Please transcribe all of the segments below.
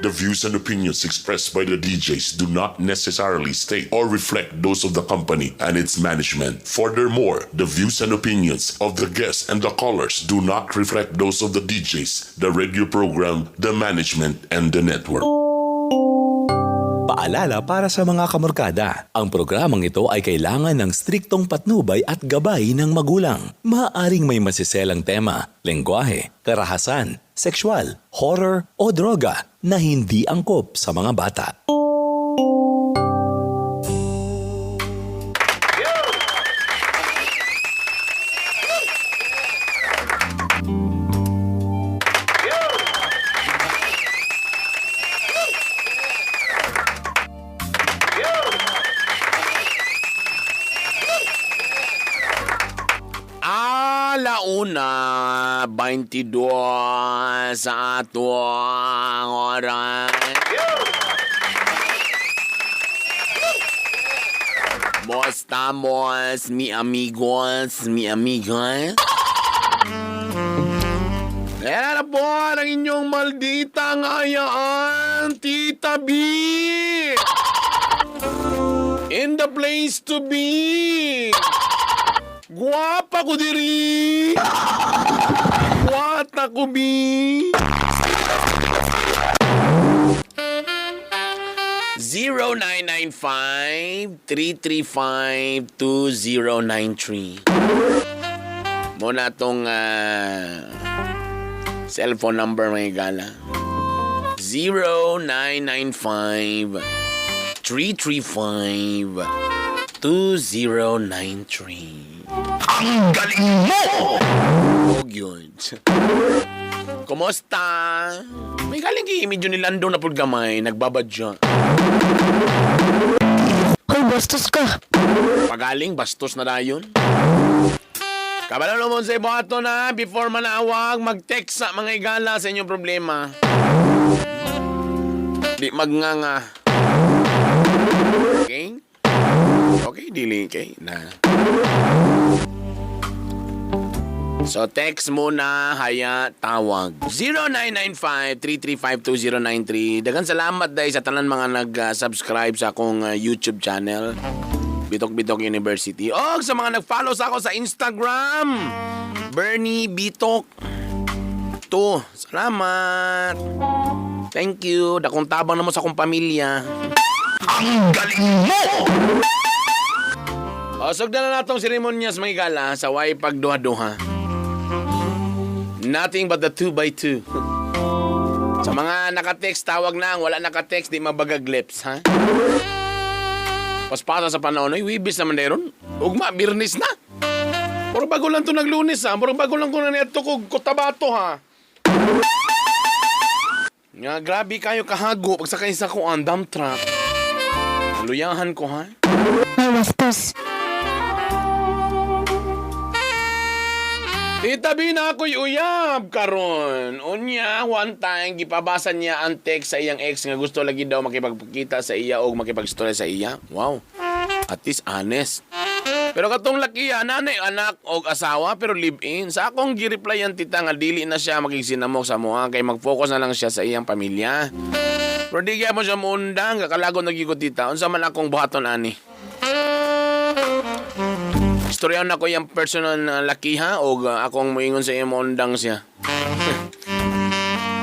The views and opinions expressed by the DJs do not necessarily state or reflect those of the company and its management. Furthermore, the views and opinions of the guests and the callers do not reflect those of the DJs, the radio program, the management, and the network. Paalala para sa mga kamorkada, ang programang ito ay kailangan ng striktong patnubay at gabay ng magulang. Maaaring may masiselang tema, lengguwahe, karahasan, sexual, horror o droga na hindi angkop sa mga bata. Alauna, 22 sa atong oras. Mos estamos, mi amigos, mi amigas? Ayan na po ang inyong malditang ayaan, Tita B! In the place to be! Guwapa ko diri! Guwata ko, bi! 0995-335-2093. Muna tong cellphone number mga gala. 0995-335-2093. Ang galing mo! Oh, yun. Kumusta? May galing kay medyo ni Lando na pud gamay, nagbabadya. Hoy, bastos ka. Pagaling, bastos na dayon. Kabalo naman sa ibato na, before manawag, mag-text sa mga igala sa inyong problema. Di magnganga. Okay? Okay, dili kay na. So, text muna, haya, tawag. 0995-335-2093. Daghang salamat dahil sa tanan mga nag-subscribe sa akong YouTube channel, Bitok-Bitok University. O, sa mga nag-follow sa ako sa Instagram, Bernie Bitok 2. Salamat. Thank you. Dakong tabang naman sa akong pamilya. Ang galing mo! O, sugdan na natong seremonyas mga igala sa way pagduha-duha. Nothing but the 2x2. Sa mga naka-text, tawag na. Wala naka-text, di mabagag lips, ha? Paspasa sa panahon, ay, wibis naman deron. Ugma, birnis na. Puro bago lang to naglunis, ha? Puro bago lang ko na neto ko kotabato, ha? Nga, grabe kayo kahago pagsakay sa ko ang dump truck. Luyahan ko, ha? Hoy, bastos. Tita B na ako'y uyab karon. Unya, one time, gipabasa niya ang text sa iyang ex nga gusto lagi daw makipagpakita sa iya o makipag-story sa iya. Wow, at least honest. Pero katong lakiya, nanay, anak o asawa pero live-in. Sa akong gi-replyan tita nga dili na siya magigsinamok sa mua kay mag-focus na lang siya sa iyang pamilya. Pero di kaya mo siya muundang, kakalago nagigod tita. Unsa man akong buhaton ani? Istoryahan na ko yung personal na lakiha o akong moingon sa iyo mondang siya.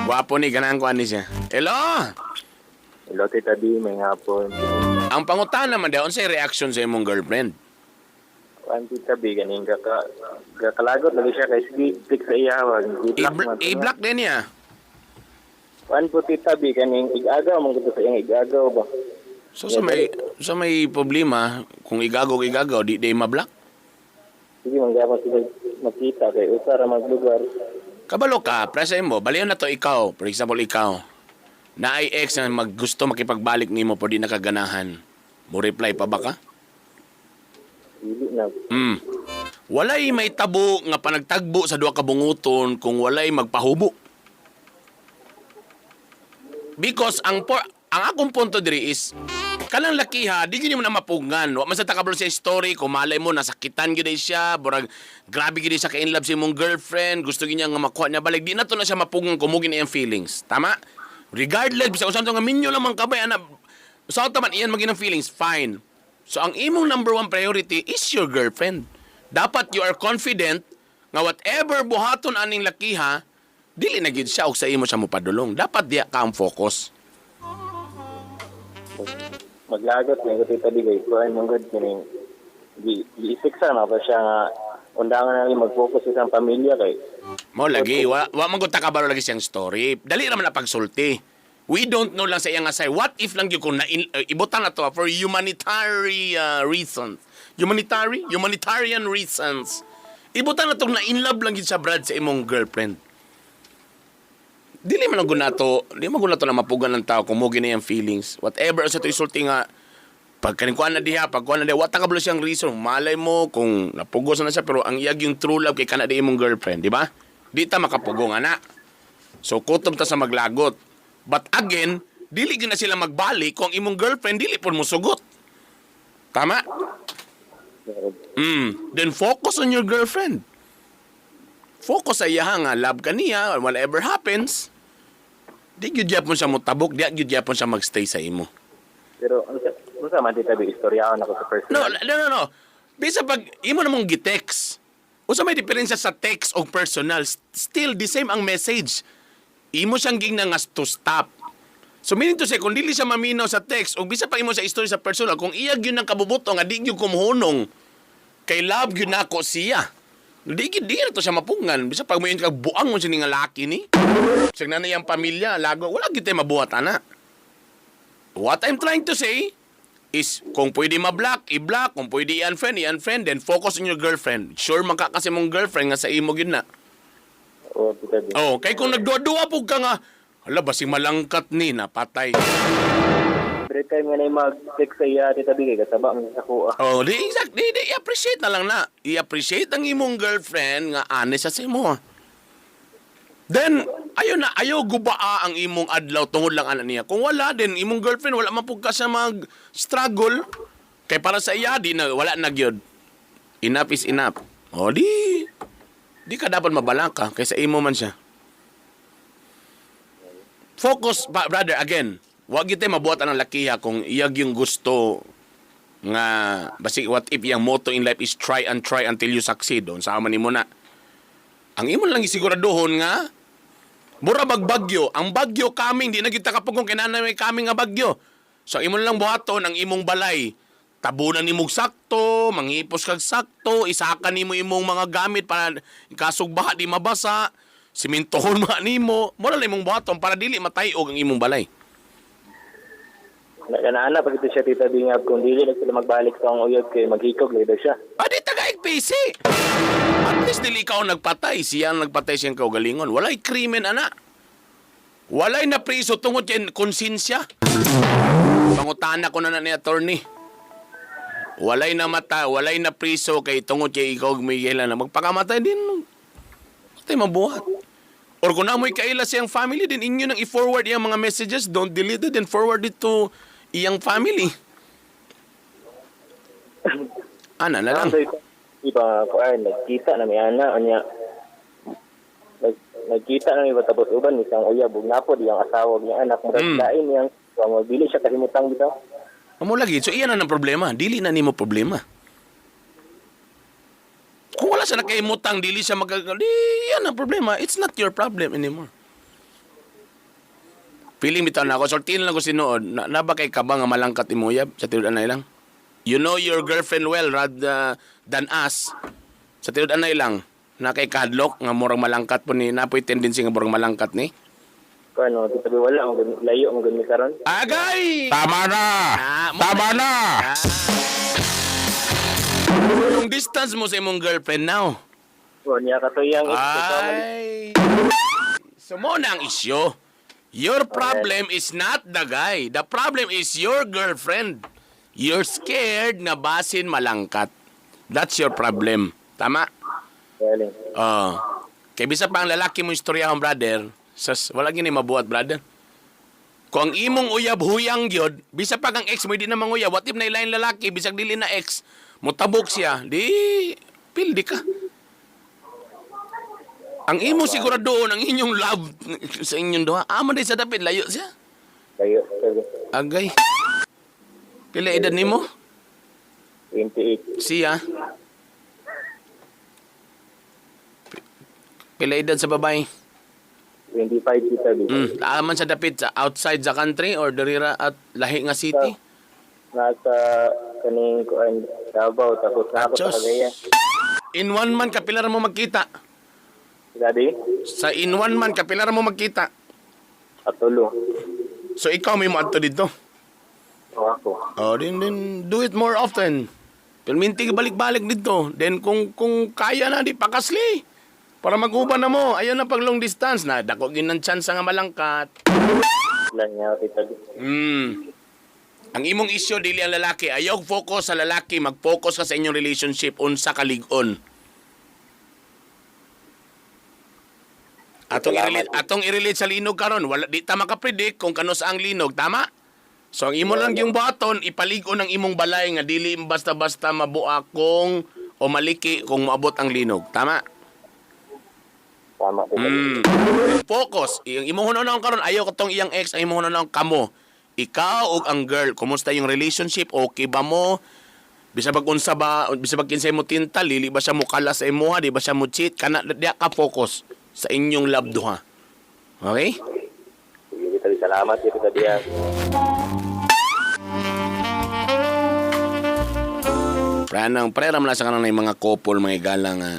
Wapo ni, ganaan ko ani siya. Hello? Hello, Tita B, may hapon. Ang pangutan naman daw, unsay reaction sa imong girlfriend? Ang Tita B, ganing kakalagot lagi siya kay click sa iyawag. I-block din niya. Kuan po Tita B, kaning igagaw, mong gusto sa iyang igagaw ba? So sa may problema, kung igagaw, di ma-block? Sige, manggapon sila makita kay usara maglugar. Kabalo ka, presay mo, baliw na to ikaw. For example, ikaw. Na ay ex na gusto makipagbalik nimo pero di nakaganahan. Mo reply pa ba ka? Dili na. Walay may tabo nga panagtagbo sa duha ka bunguton kung walay magpahubo. Because ang akong punto diri is kanang lakiha, di gyud mo na mapugngan. Wa man sa takablo sa story, kung malay mo nasakitan gyud siya, burag grabe gyud siya ka in love sa imong girlfriend, gusto gyud niya nga makuha niya balik. Di na to na siya mapugngan kung mugin iyang feelings. Tama? Regardless, bisag usab nga minyo lamang kabay ana. Sa taman iyan maging feelings, fine. So ang imong number one priority is your girlfriend. Dapat you are confident nga whatever buhaton aning lakiha, dili na gyud siya og sa imo siya mopadulong. Dapat diya ka ang focus. Maglagot nga Tita Bigay. Kuan Manghud kining giisiksa na ba siya nga undangan na mag-focus sa isang pamilya kay Mo lagi, wa man gud ta kabalo lagi siyang story. Dali ra man na pagsulti. We don't know lang sa iyang asay. What if lang gyud kung ibutan na to for humanitarian reasons. Humanitarian reasons. Ibutan na to na in love lang gyud sa Brad sa imong girlfriend. Dili man gud nato, di man gud nato na mapugan ng tao kung mo gina yung feelings. Whatever sa to isulti nga pagkanikuan na diha, pagkuan na diha, wata kabalo siyang reason. Malay mo kung napugos na siya pero ang iyag yung true love kay kana di imong girlfriend, di ba? Di ta makapugong ana. So kutob ta sa maglagot. But again, dili gyud na sila magbalik kung imong girlfriend dili pud mo sugot. Tama? Then focus on your girlfriend. Focus sa iya nga love ka niya or whatever happens. Di gyud gyapon siya motabok, di gyud gyapon siya magstay sa imo. pero unsa man Tita Bigay istoryaon ako sa personal. No. Bisa pag imo namong gi-text. Usa may diferensya sa text o personal, still the same ang message. Imo siyang gingnang as to stop. So meaning to say, kung dili siya maminaw sa text, o bisa pa imo sa story sa personal, kung iyag yun ang kabubuto, nga di yun kumuhunong, kay love yun ako siya. Di na to siya mapungan. Bisa pag may yun buang mo siya nga laki ni. Sa nanay ang pamilya, lago, wala kita mabuhat, ana. What I'm trying to say is, kung pwede ma-block, i-block. Kung pwede i-unfriend, then focus on your girlfriend. Sure, magkakasi mong girlfriend nga sa imo yun na. O Tita Bigay. Oh, kay kung nagduwa-duwa po ka nga, hala, basing malangkat ni, napatay. Every time nga na mag-text sa iya Tita Bigay kasaba mo sa kuha. Oh, i-appreciate na lang na. I-appreciate ang imong girlfriend nga honest sa imo. Then, ayaw gubaa ang imong adlaw tungod lang ana niya. Kung wala din, imong girlfriend, wala man pug ka siya mag-struggle. Kay para sa iya, wala na gyud. Enough is enough. O, di ka dapat mabalaka kaysa imo man siya. Focus, brother, again. Wag kita mabuhat ang lakiha kung iyag yung gusto nga, basi what if yung motto in life is try until you succeed. Doon sa man mo na. Ang imo lang isiguraduhon nga, mura magbagyo. Ang bagyo coming, di na kita kapag kung kinanay may coming nga bagyo. So imo lang buhaton ang imong balay. Tabunan nimong sakto, mangipos kag sakto, isakan nimo imong mga gamit para kasog baha di mabasa, simentohon ma nimo, mura lang imong buhaton para dili matayog ang imong balay. Naganaana pag ito siya Tita Bigay kung dili na sila magbalik sa ang uyab kay maghikog later siya. Adi tagaig PC. At least dili ka nagpatay, siya ang nagpatay siyang kaugalingon. Walay krimen ana. Walay na priso tungod kay konsensya. Pangutana ko na ni attorney. Walay na mata, walay na priso kay tungod kay ikaw Miguel na magpakamatay din. Patay mabuhat. Or kung namoy kaila siyang family, din inyo nang i-forward yung mga messages, don't delete it, then forward it to iyang family. Ana na lang. Iba ko ay nagkita na may ana anya. Nagkita na may tapos uban isang uyab ug napod iyang asawa iyang anak mo lain yang mabili siya kalimutang bitaw. Amo lagi, so iyan na ng problema. Dili na nimo problema. Kung wala siya nakaimutang, dili siya yan ang problema. It's not your problem anymore. Feeling bitaw na ako. Sortin lang ko sinuod. Na ba kay kabang nga malangkat imuyab? Sa tinud anay lang. You know your girlfriend well rather than us. Sa tinud anay lang. Na kay kadlok nga murang malangkat po ni. Napoy tendency nga murang malangkat ni. Kano, Tita Bigay wala ang layo ang gani karon. Agay! Tama na! Tama na! Yung distance mo sa imong girlfriend now. O niya katuyang Ay! So mo na ang isyo. Your problem is not the guy. The problem is your girlfriend. You're scared na basin malangkat. That's your problem. Tama? galing. Kaya bisa pa ang lalaki mo istoryahon, brother. Wala gini mabuhat, brother. Kung ang imong uyab huyang gyud, bisa pa kang ex mo di na manguyab. What if na ilain lalaki, bisag dili na ex, mutabok siya, di pildi ka. Ang imo siguro doon, ang inyong love sa inyong duha. Amo din sa dapit, layo siya. Layo, sir. Agay. Pila edad nimo? 28. Siya. Pila edad sa babae? 25 kita di. Aman sa dapit sa outside the country or darira at lahi nga city? Nasa kaning kuan Davao tapos na ako Achos. sa Cagayan. In 1 month kapilar mo magkita. Daddy, Sa in 1 month kapilar mo magkita. atulo. So ikaw may mo adto dito. O ako. Oh, then do it more often. Pilminti ka balik-balik dito. Then kung kaya na di pakasli. Para mag-uban na mo. Ayaw na pag long distance na. Dako ginang chance nga malangkat. Lang niya kita di. Ang imong isyo dili ang lalaki. Ayaw focus sa lalaki. Mag-focus ka sa inyong relationship. Unsa ka lig-on. Atong i-relate sa linog karon. Wala di ta makapredict kung kano sa ang linog, tama? So ang imo lang yung button ipaligon ang imong balay nga dili basta-basta mabua kung o maliki kung maabot ang linog, tama? Tama kita di. Focus. Yung imong hunahon karon ayaw katong iyang ex, ang imong hunahon kamo. Ikaw ug ang girl, kumusta yung relationship? Okay ba mo? Bisa bag unsa ba, bisa bag kinsay mo tinta, lili ba siya mo kala sa imuha, di ba siya mo cheat? Kana diya ka focus sa inyong love duha. Okay? Sige kita di. Salamat kita di. Preram na sa kanang mga couple, mga igala nga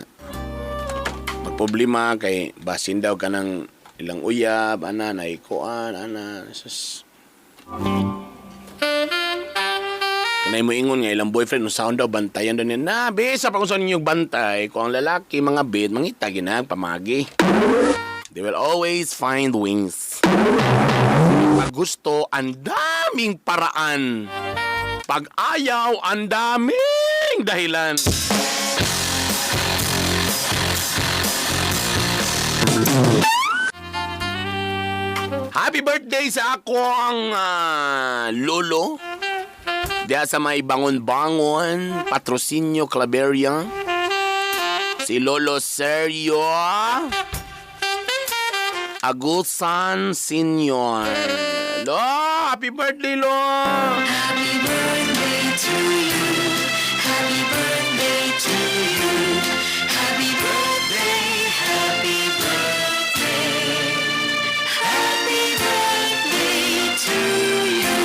magproblema kay basin daw kanang ilang uyab, ana, naikuan, ana, sus. Kanay mo ingon nga ilang boyfriend, no sound daw, bantayan daw niya, na, bisa pa kung saan ninyong bantay, kung ang lalaki, mga bed, mangita, pamagi. They will always find wings. Pag gusto, ang daming paraan. Pag ayaw, ang daming dahilan. Happy birthday sa ako ang lolo. Diya sa may bangon-bangon, Patrocinio Claveria. Si Lolo Sergio Agusan Senior. Lo, happy birthday, Lo! Happy birthday to you. Happy birthday to you. Happy birthday, happy birthday. Happy birthday to you.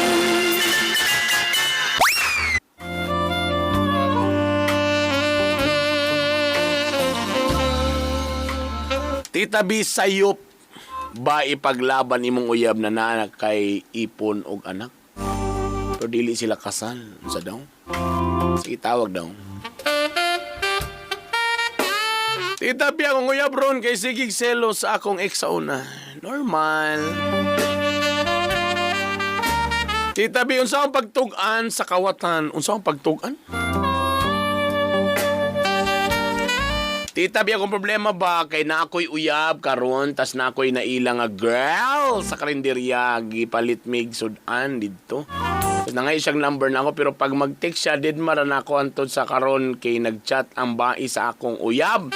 Tita B, sayop ba ipaglaban imong uyab na naa kay ipon og anak? Pero dili sila kasal. Unsa daw? Sige, tawag daw. Tita B, akong uyab ron kay sigig selos sa akong ex sa una. Normal. Tita B, unsa ang pagtugan sa kawatan? Unsa ang pagtugan? Tita, biya kong problema ba kay na ako'y uyab karon tas na ako'y nailang nga girl sa karinderya gipalit mig sudan didto. Tas na nga siyang number na ako pero pag mag-text siya did mara na ako antod sa karon kay nag-chat ang bai sa akong uyab.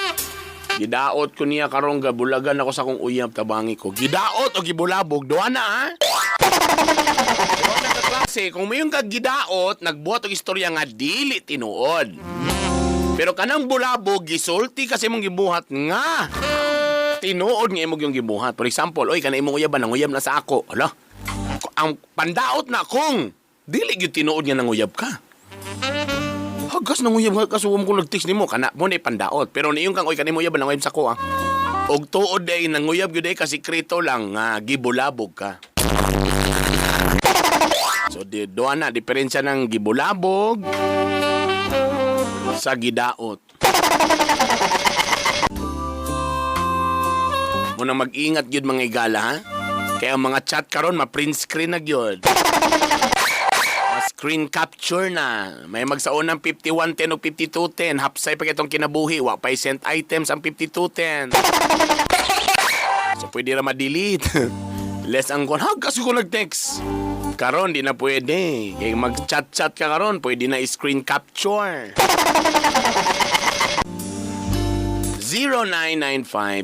Gidaot ko niya karon gabulagan ako sa akong uyab tabangi ko. Gidaot o gibulabog duha na ha. Duha na ka klase kung mayong kag gidaot nagbuhat og istorya nga dili tinuod. Pero kanang bulabog, gisulti kasi mong gibuhat nga. Tinuod nga imong yung gibuhat. For example, oy, kanang imong uyaban, nanguyab na sa ako. Hala, ang pandaot na kung dili gyud tinuod nga nanguyab ka. Hagas nanguyab ka, kasuwam kong nag-text nimo kana mo na pandaot. Pero niyong kang, oy, kanang imong uyaban, nanguyab sa ako, ah. Og tuod day, nanguyab gyud day, kasi krito lang, gibulabog ka. So, doon na, diferensya ng gibulabog sa gidaot. Muna mag-ingat gyud mga igala, ha? Kaya ang mga chat karon ma-print screen na gyud. Screen capture na. May magsaon ng 5110 o 5210. Hapsay pa itong kinabuhi. Wa pa sent items ang 5210. So pwede na ma-delete. Less ang kon. Kasi ko nag-text. Karon di na pwede. Kaya mag-chat-chat ka karon, pwede na screen capture.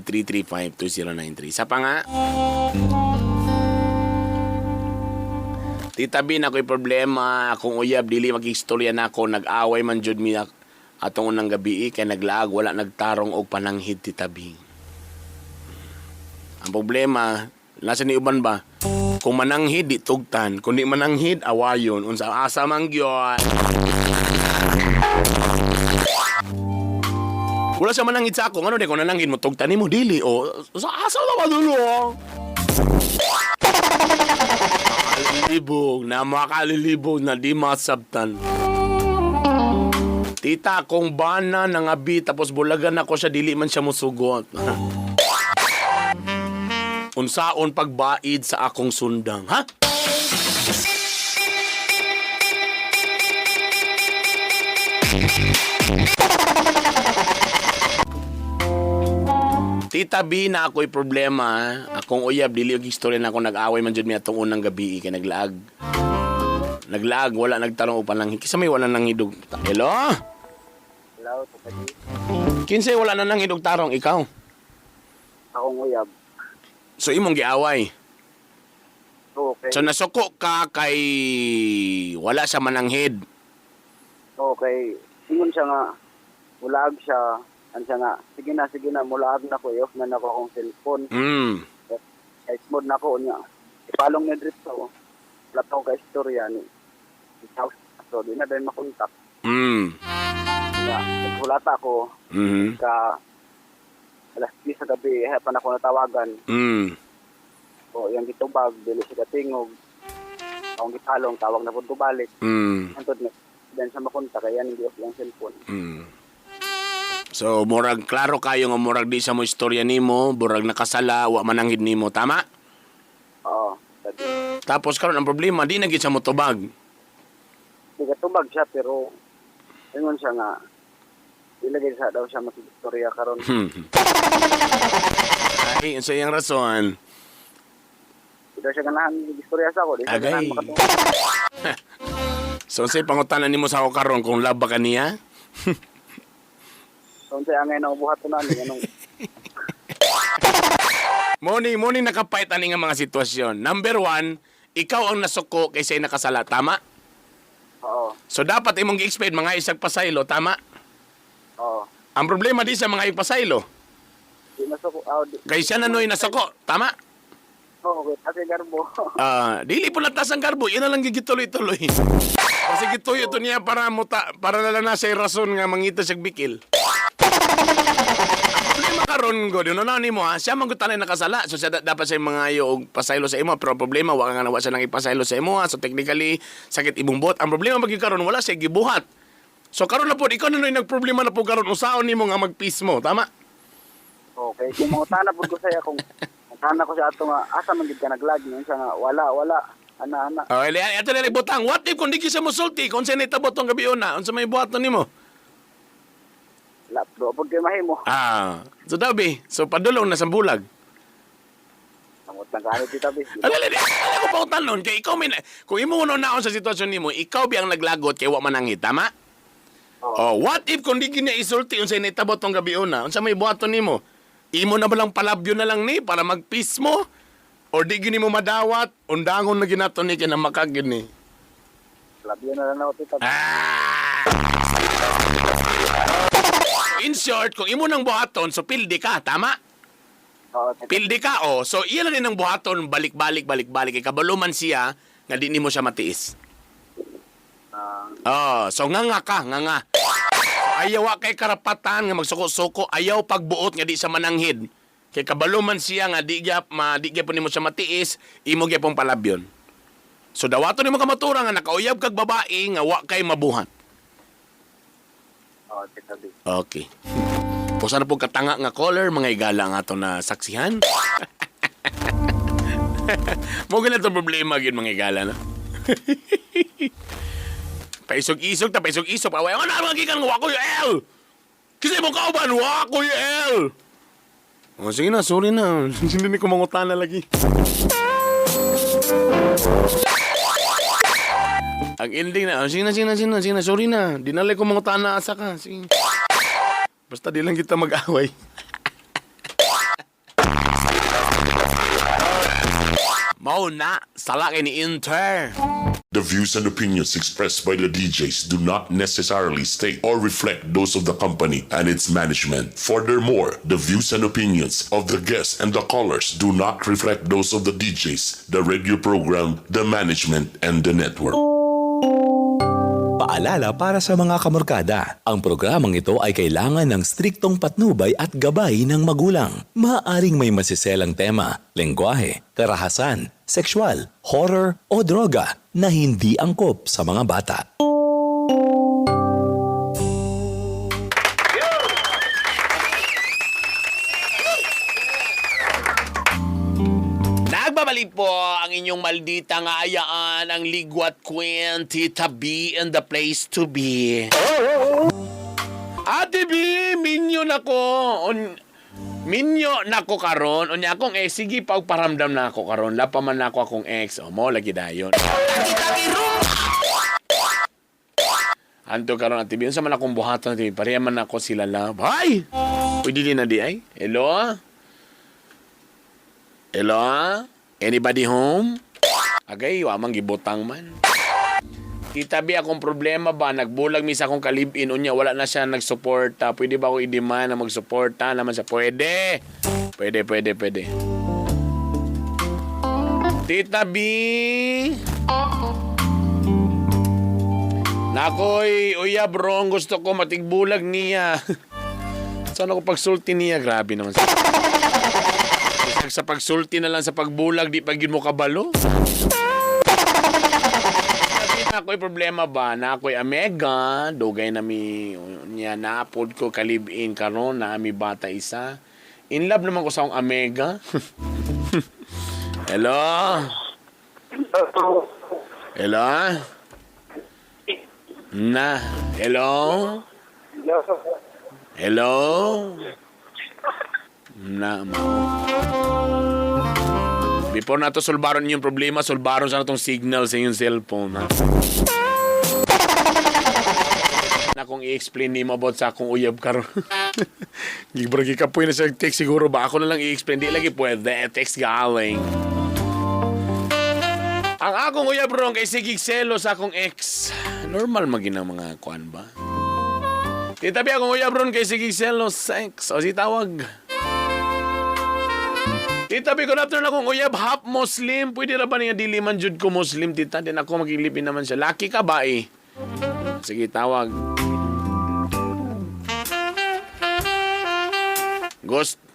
0995-335-2093. Sa pa nga. Tita Bin, ako'y problema. Akong uyab, dili mag-istorya na ako. Nag-away man jud mi atong unang gabi. Kaya naglaag, wala nagtarong og pananghid, Tita Bin. Ang problema, nasa ni uban ba? Kung mananghid, di tugtan. Kung di mananghid, awayon. Unsa asa man gyud. Wala siya mananghid sa ako. Ano di, kung nananghid mo, tugtan mo, dili. O, sa asa na ba dulo? Makalilibog na di masabtan. Tita, kung bana nangabi tapos bulagan ako siya, dili man siya musugot. Unsaon pagbaid sa akong sundang, ha? Tita B, na ako'y problema. Akong uyab, dili og istorya na akong nag-away man jud mi atong unang gabi kay naglaag. Naglaag, wala nagtarong upan lang. Kisa may wala nang hidog. Hello? Hello, Tupadi. Kinsay wala na nang hidog tarong, ikaw? Akong uyab. So imong giaway. Okay. So nasuko ka kay wala siya mananghid. Okay. Ingon siya nga, mulag siya. Ano siya nga, sige na, mulag na ko. I-off na ako akong cellphone. Ice mode na ko niya. Ipalong na drip ko. Wala ko ka istorya ni. So, di na din makontak. Nga, nagkulata ko. Ka alas 10 sa gabi, hapan ako natawagan. O, yung gitubag, dili siya katingog. Akong gipalong, tawag na po ko balik. Antod na, then sa makontak, kaya hindi off yung cellphone. So, murag klaro kayo nga murag di sa mo istorya nimo, murag nakasala, wa mananghid nimo, tama? Oo. Tapos karon ang problema, di na gid sa mo tubag. Di ka tubag siya, pero ingon siya nga, ilagay sa daw siya mag-istorya karon. Ay, sa iyang rason. Di daw siya ganahan mag-istorya sa ako. Di siya Agay. ganahan makatungkol. So, say pangutanan nimo sa ako karon kung love ba kaniya? So, siya angay na ubuhat ko na. Anong Moni nakapait ani nga mga sitwasyon. Number 1, ikaw ang nasuko kaysa nakasala, tama? oo. So dapat imong gi-expect mga isag pasaylo, tama? Oo. Ang problema di sa mga pasaylo, Di masuk. kay siya na noy nasuko, tama? Oo, kasi garbo. Dili po latas ang karbo, yan na lang gigituloy-tuloy. Kasi gituyo to niya para na lang na siya rason nga mangita siyang bikil. Problema karon go, no nimo ha, siya mangutanay nakasala. So siya dapat sa mga og pasaylo sa imo, pero ang problema wa nga nawa siya nang ipasaylo sa imo ha. So technically sakit imong bot. Ang problema pag karon wala siya gibuhat. So karon na po ikaw na nagproblema na po karon usaon nimo nga mag-peace mo, tama? Okay, kung mga tana po ko saya kung tana ko sa ato nga asa man gid ka naglag niya siya nga wala. Ana. Oh, ito na butang. What if kung di siya musulti, kung siya nitabot tong gabi una, unsa may buhat nimo? Lapdo pud kay mahimo. So dabi, so padulong na sa bulag. Amot lang kanit kita bis. Alali, ako pa utanon kay ikaw may kung imo uno naon sa sitwasyon nimo, ikaw biyang naglagot kay wa manangit, tama? Oh, what if kung di gina isulti unsa nitabot tong gabi una, unsa may buhaton nimo? Imo na ba lang palabyo na lang ni para mag-peace mo? O di gini mo madawat, undangon na ginaton ni kina makagin ni. Labyo na lang ako tita. In short, kung imo nang buhaton, so pildi ka, tama? Oo, tita. Pildi ka, oh. So, iyan na rin ang buhaton, balik-balik. Ikabaluman siya, nga di mo siya matiis. So nga ka. Ayaw kay karapatan nga magsuko-suko, ayaw pagbuot nga di sa mananghid. Kay kabaluman siya nga di gyap po nimo siya matiis, imo gyapong palabyon. So dawato nimo ka matura nga nakauyab kag babae nga wa kay mabuhat. Oo, tita bis. Okay. Kung saan po katanga nga caller, mga igala nga ito na saksihan. Mo gina itong problema yun, mga igala, no? Paisog-isog. Away, ano mga gikan nga wako yung L? Kasi mo kauban, wako yung L! O, sige na, sorry na. Hindi ko mangutan na lagi. Ang ending na, sige na, sorry na. Dinalay ko mangutan na asa ka, sige. Basta di lang kita mag-away. Mauna, sala kay ni Inter. The views and opinions expressed by the DJs do not necessarily state or reflect those of the company and its management. Furthermore, the views and opinions of the guests and the callers do not reflect those of the DJs, the radio program, the management, and the network. Paalala para sa mga kamorkada, ang programang ito ay kailangan ng striktong patnubay at gabay ng magulang. Maaaring may masiselang tema, lengguwahe, karahasan, sexual, horror o droga na hindi angkop sa mga bata. Nagbabalik po ang inyong maldita nga ayaan, ang ligwat queen, Tita B, and the place to be. Ate B, minyo nako. Minyo nako karon. Unya akong ex, sige pagparamdam na ako karon. Lapa man nako akong ex. O mo lagi dayon. Anto karon Ate B, unsa man akong buhaton Ate B, pareha man ako sila love. Hay! Pwede din na di ay. Hello? Hello? Anybody home? Agay, wamang gibutang man. Tita B, akong problema ba? Nagbulag mi sa akong kalibin. Unya, wala na siya nagsuporta. Pwede ba ako i-demand na magsuporta? Naman siya, pwede. Pwede. Tita B! Nakoy, uya bro, gusto ko matigbulag niya. Saan ako pagsulti niya? Grabe naman siya. Sa pagsulti na lang sa pagbulag, di pagin mo kabalo. Na ako'y problema ba? Na ako'y amega, dugay na mi niya naapod ko kalibin karon na mi bata isa. In love naman ko sa akong amega. Hello? Hello? Na, hello? Hello? Na, before na to sulbaron yung problema, sulbaron sa natong signal sa inyong cellphone, ha? Na kung i-explain ni mo about sa akong uyab karon. Gibragi ka po na sa text siguro ba? Ako na lang i-explain. Di lagi pwede. Text galing. Ang akong uyab ron kay sigig selo sa akong ex. Normal maging ang mga kuan ba? Tita B, akong uyab ron kay sigig selo sex. O si tawag. Tita B, good afternoon akong uyab, half Muslim. Pwede na ba niya dili man jud ko Muslim, tita? Din ako magilipin naman siya. Laki ka ba eh? Sige, tawag.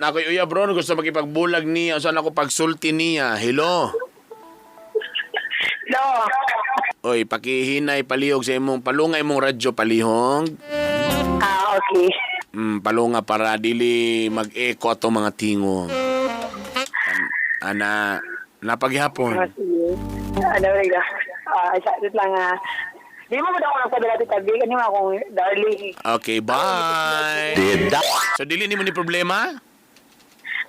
Nakoy uyab bro, gusto makipagbulag niya. Saan ako pagsulti niya? Hello? No. Oy, pakihinay, palihog sa imong, palungay mong radyo, palihog. Okay. Palunga para dili mag-echo ato mga tingo. Ana, napaghapon. Sige. Ano rin sakit lang di mo ba ako nagpadala Tita B? Kanina akong darling. Okay, bye. So, dili ni mo ni problema?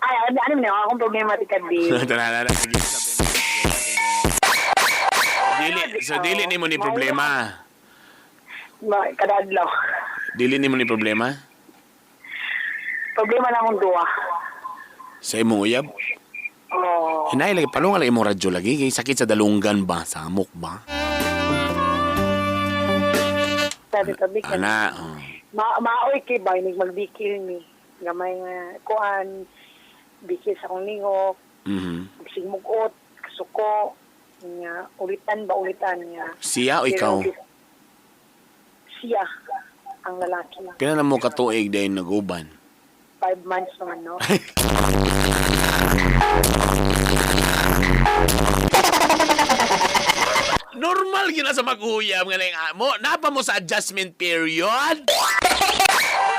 Ay, ano mo akong problema Tita B? Sige, dili ni mo ni problema. Kadadlaw. Dili ni mo ni problema? Problema na mong duwa. Sa imong uyab? Oo. Hinay lagi, palunga lagi imong radyo lagi. Kay sakit sa dalunggan ba? Samok ba? Sabi Tita B, Ana, maoy kay ba, magbikil ni. Gamay nga, kuan, bikil sa kong lingok, sigmugot, kasuko, niya, ulitan niya. Siya o ikaw? Siya, ang lalaki. Pila na mo katuig dahil naguban? 5 months naman, no? Normal gina sa mag-uyab nga lang mo. Napa mo sa adjustment period?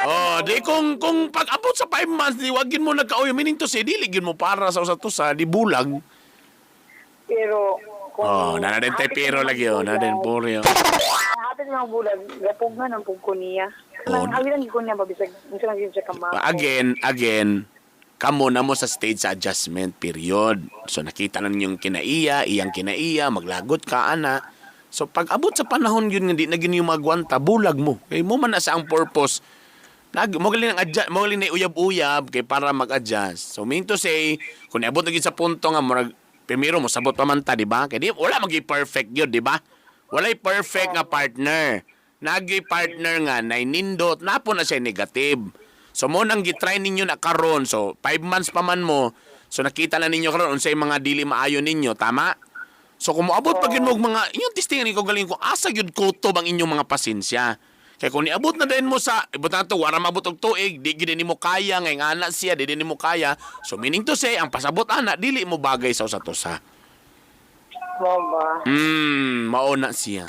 Oh, di kung pag-abot sa 5 months, di wagin mo nagka-uyab. Meaning to say, diligin mo para sa usa to sa di bulag. Pero, Oh, nanaden tayo pero lagi oh. Nanaden puro yun. Hapit mga bulag, gapog nga ng pugko niya. Oh. Awilan ko niya, babisag, minsan lang siya kamako. Again, kamo na mo sa stage sa adjustment period. So nakita na ninyong kinaiya, iyang kinaiya, maglagot ka, ana. So pag abot sa panahon yun, hindi na yung magwanta, bulag mo. Kaya mo man na sa ang purpose Magaling na uyab-uyab kay para mag-adjust. So mean to say, kung niabot na gyud sa punto nga murag primero mo sabot pa man ta, di ba? Kay di wala magi perfect yun, di ba? Walay perfect nga partner. Nagi partner nga na nindot napo na siya negative. So mo nang gitry ninyo na karon. So 5 months pa man mo. So nakita na ninyo karon unsay mga dili maayo ninyo, tama? So kung moabot pa gyud mo mga inyong testingan ko galing ko asa gyud kutob ang inyong mga pasensya. Kaya kung niabot na din mo sa, ibot na ito, wala mabot og tuig, di gini mo kaya, ngay nga anak siya, di mo kaya. So meaning to say, ang pasabot anak, dili mo bagay sa usa-tusa. Mama. Mauna siya.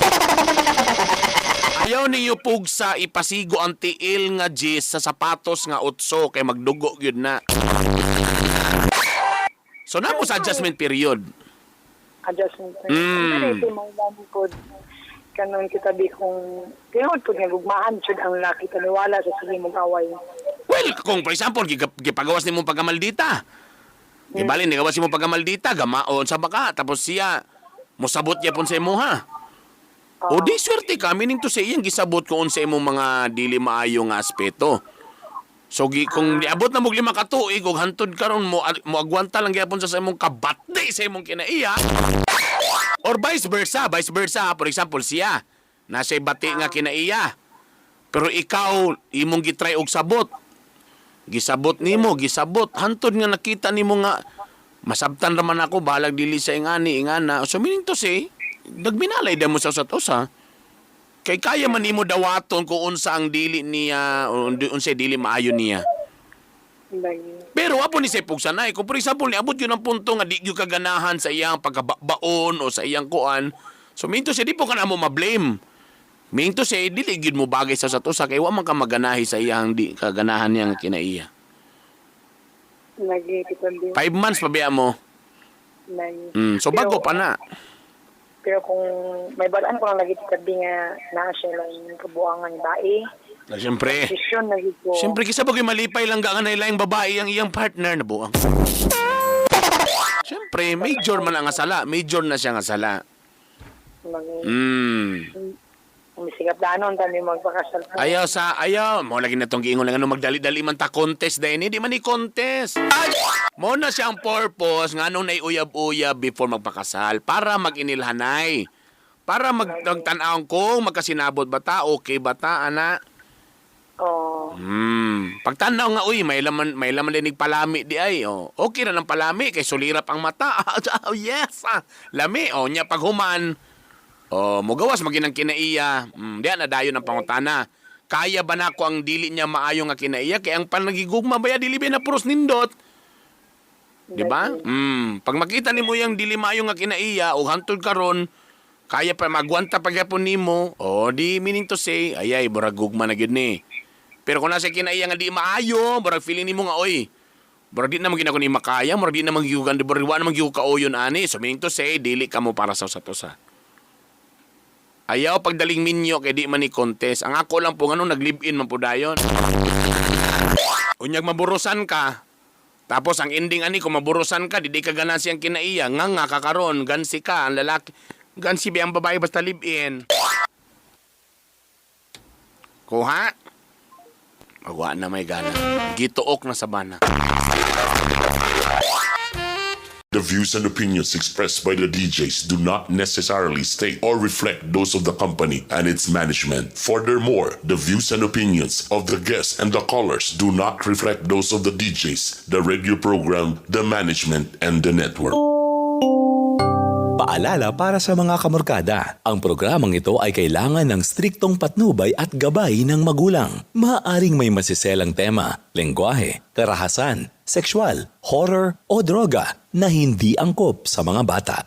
Ayaw ninyo pugsa ipasigo ang tiil nga jis sa sapatos nga utso, kay magdugo yun na. So na mo sa adjustment period. Adjustment. Ito mga lamikod. Kanon kita di kung tinod po nga gugmaan jud ang laki taniwala sa sige mong away. Well, kung for example, gipagawas ni mong pagamaldita. Gibalin, nigawas ni mong pagamaldita, gamaon sa baka, tapos siya, musabot niya pon sa imo ha. O di swerte ka, meaning to say, iyang gisabot ko sa imong mga dili maayo nga aspeto. So, kung niabot na mo 5 ka tuig, og hantod karon mo agwanta lang gyapon sa imong kabatde sa imong kinaiya. Or vice versa, for example, siya, nasa bati nga kinaiya. Pero ikaw, imong gitry og sabot. Gisabot nimo, hantod nga nakita nimo nga, masabtan raman ako, balag dili sa ingana. So meaning to say, nagbinalay da mo sa usa-usa. Kay kaya man nimo dawaton kung unsa ang dili niya, unsa dili maayo niya. Pero apo ni Sepog sanay. Kung for example, niabot yun ang punto nga di yun kaganahan sa iyang pagkabaon o sa iyang kuan. So, minto siya, di po ka na mo ma-blame. Minto siya, dili yun mo bagay sa satusa kaya wa man ka maganahi sa iyang di kaganahan niyang kinaiya. 5 months pa biya mo. So, bago pa na. Pero kung may balaan ko lang lagi titabi nga na siya lang kabuangan ni Bae. Siyempre. Desisyon na ko. Siyempre, kisa bagay malipay lang nga na ilang babae ang iyang partner na buang. Siyempre, major man ang asala. Major na siya ang asala. Umisigap danon tani magpakasal. Ayaw. Mo lagi na itong giingon lang magdali-dali man ta contest dahil hindi man ni contest. Mo na siya ang purpose nga nung naiuyab-uyab before magpakasal para mag-inilhanay. Para magtanaw ko, magkasinabot ba ta, okay ba ta, ana? Pagtanaw nga, may laman din palami di ay. Okay na ng palami, kay sulirap ang mata. Yes, lami. Nya paghuman, mugawas maginang kinaiya. Diyan na dayon ang pangutana. Kaya ba na ko ang dili niya maayo nga kinaiya? Kaya ang panagigugma ba ya, dili ba na puros nindot? Diba? Pag makita ni mo yung dili maayo nga kinaiya, o hantod karon kaya pa magwanta pagyapon nimo, di meaning to say, ayay, burag gugma na gyud ni. Pero kung nasa kinaiya nga di maayo, burag feeling nimo nga, oy, burag di naman ginako ni makaya, burag di naman gyugan, burag wa naman gyud kaoyon ani. So meaning to say, dili ka mo para sa usa-usa. Ayaw pagdaling minyo kay di man ni contest. Ang ako lang po ngano nag-live-in man po dayon. Unyag maburusan ka. Tapos ang ending ani kung maburusan ka, di ka ganan siyang kinaiya, nga kakaron, gansi ka ang lalaki. Gansi ba ang babae basta live-in? Kuha? Magwa na may gana. Gituok na sa bana. The views and opinions expressed by the DJs do not necessarily state or reflect those of the company and its management. Furthermore, the views and opinions of the guests and the callers do not reflect those of the DJs, the radio program, the management, and the network. Paalala para sa mga kamorkada, ang programang ito ay kailangan ng striktong patnubay at gabay ng magulang. Maaaring may masiselang tema, lengguwahe, karahasan, sexual, horror o droga na hindi angkop sa mga bata.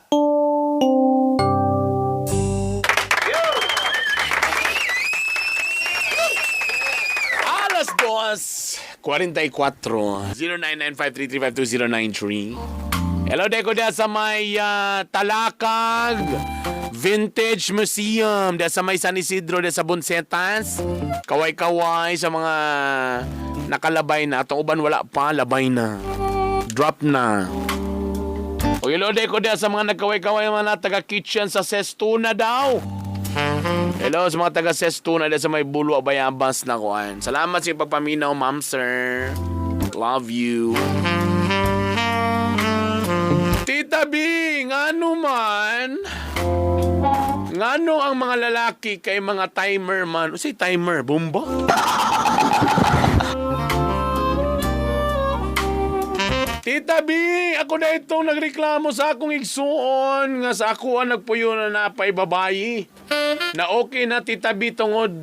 Alas 2:44 0995335293. Hello, Deko, dia sa may Talakag Vintage Museum, dia sa may San Isidro, dia sa Bonsetas. Kaway-kaway sa mga nakalabay na. Atong uban wala pa, labay na. Drop na. O hello, Deko, dia sa mga nagkaway-kaway mga taga-kitchen sa Sestuna daw. Hello sa mga taga Sesto na sa may Bulo Bayabas na kuan. Salamat sa pagpaminaw, ma'am sir. Love you. Tita B, ngano man? Ngano ang mga lalaki kay mga timer man? O si timer, bomba? Tita B, ako na itong nagreklamo sa akong igsuon nga sa ako ang nagpuyo na napay babayi. Na okay na Tita B tungod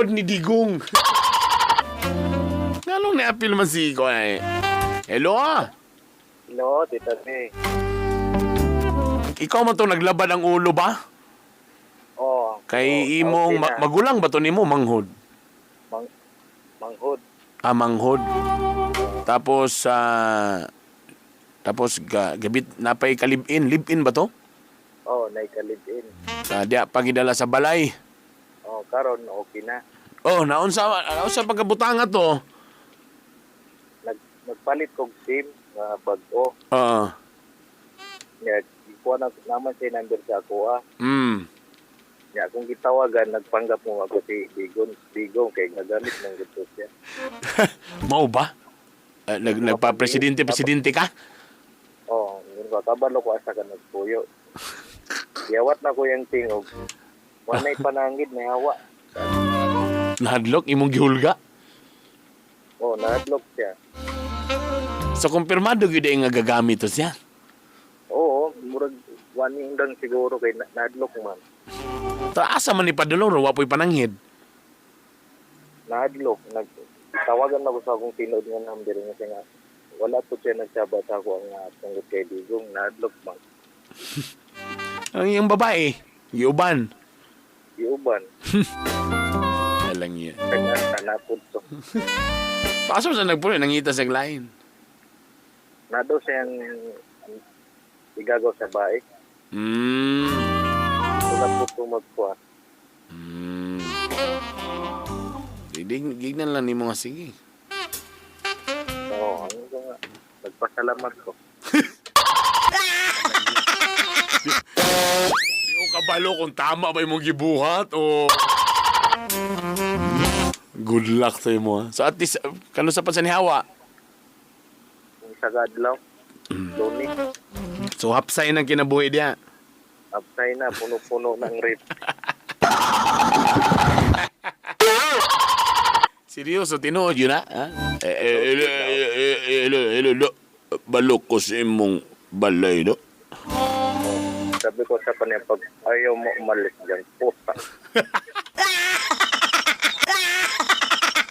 ni Digong. Ngalong na-appeal man si ko eh. Hello Hello, Tita B. Ikaw man to naglaban ang ulo ba? Oo. Kay imong magulang ba to nimo Manghud? Manghud. Manghud. Tapos gabit napay kalibin, live-in ba to? Oo, naikalibin. Diya pagidala sa balay. Oo, karon okay na. Oh, naunsa pagkabutanga to? Nagpalit kong SIM nga bag-o. Oo. Nya ikuha na naman si number sa ako. Nya kung gitawagan nagpanggap mo ako si Digong kay nagamit ng gusto siya. Mao ba? Nagpa-presidente ka? Oo, yun ba kabalo ko asa ka nagpuyo. Yawat na ko yung tingog. Wanay panangid na hawa. Nahadlok imong gihulga? Oo, nahadlok siya. So kumpirmado gyud nga gagamit to siya. Oo, murag waning lang siguro kay nahadlok man. Asa man ni padulong wa po'y pananghid. Nahadlok. Tawagan na ko sa akong tinod nga number nga wala po siya nagsabat ako ang tungkol kay Digong. Nahadlok man. Ang yung babae, giuban. Iuban. Alang niya. Tanapod to. Paso sa nagpulo, nangita sa lain. Na daw siyang igagaw sa bae. Wala po tumagpuan. Gignan lang ni mga sige. Oo, ano ko nga. Nagpasalamat ko. Di ko kabalo kung tama ba yung gibuhat o... Good luck sa'yo mo. So at least, kano sa pansanihawa? Yung sa Gadala. Doni. So hapsay ng kinabuhi diya. Upside na, puno-puno ng rip. Seryoso, tinood yun ha? Hello, balok ko sa imong balay, no? Sabi ko sa kanya, pag ayaw mo umalis dyan, puta.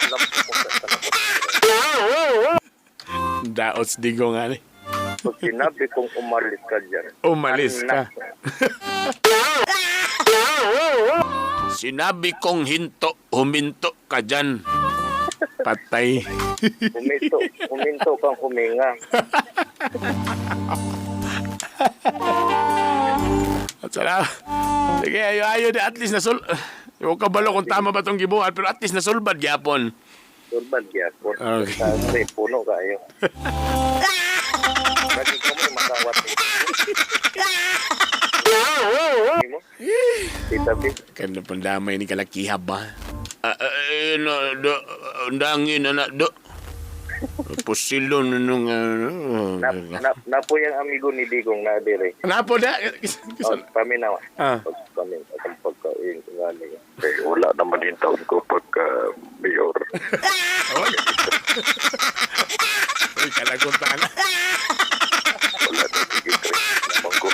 Alam ko sa tanapot. Daots Digong nga ni. Pag sinabi kong umalis ka dyan, Umalis ka. anak mo. Sinabi kong huminto ka dyan. Patay. Huminto kang huminga. At salamat. Sige, ayo na at least Yung kabalo kung tama ba itong gibuhat, pero at least nasulbad gyapon. Turbad gyapon. Okay. Sabi, puno kayo. Lagi ko mo makawat. Tita B. Kanda pandamay ni kalakihab ba? Dangin na do. Pusilon nung Napo yung amigo ni Digong na dire. Napo da? Paminawa. Paminawa. Ang pagkain. Wala naman yung taon ko pagka mayor. Uy, kalagunta na. Wala na sige naman ko.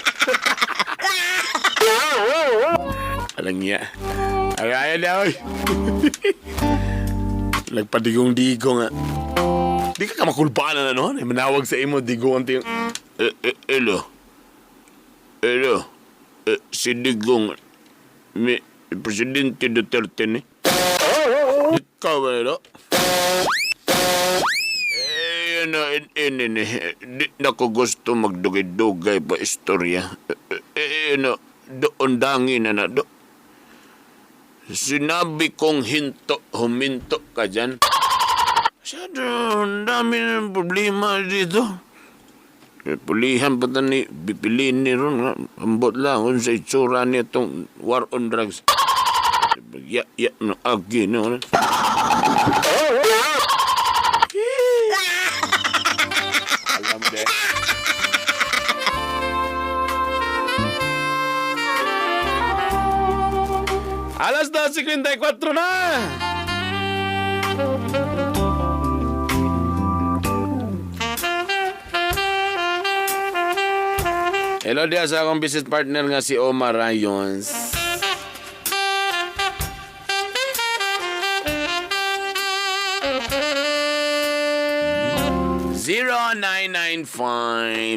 Alang niya. Ay, na, oy. Nagpadigong-digong nga. Di ka makulpaan na noon. Manawag sa imo, digong ang tiyong... Hello. Si Digong, Presidente Duterte ni. Ikaw ba ito? Di na ko gusto magdugay-dugay pa istorya. Doon dangin na do. Sinabi kong huminto ka dyan. Ang dami ng problema dito. Pulihan pa ni pipiliin ni ron nga. Ambot lang kung sa itsura niya itong war on drugs. Ya na agi no. Alam de. Alas 2:54 na. Hello dia sa akong business partner nga si Omar Rayons. Zero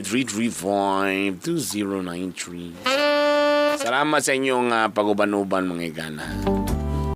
995-335-2093. Salamat sa inyong pag-uban-uban mga igana.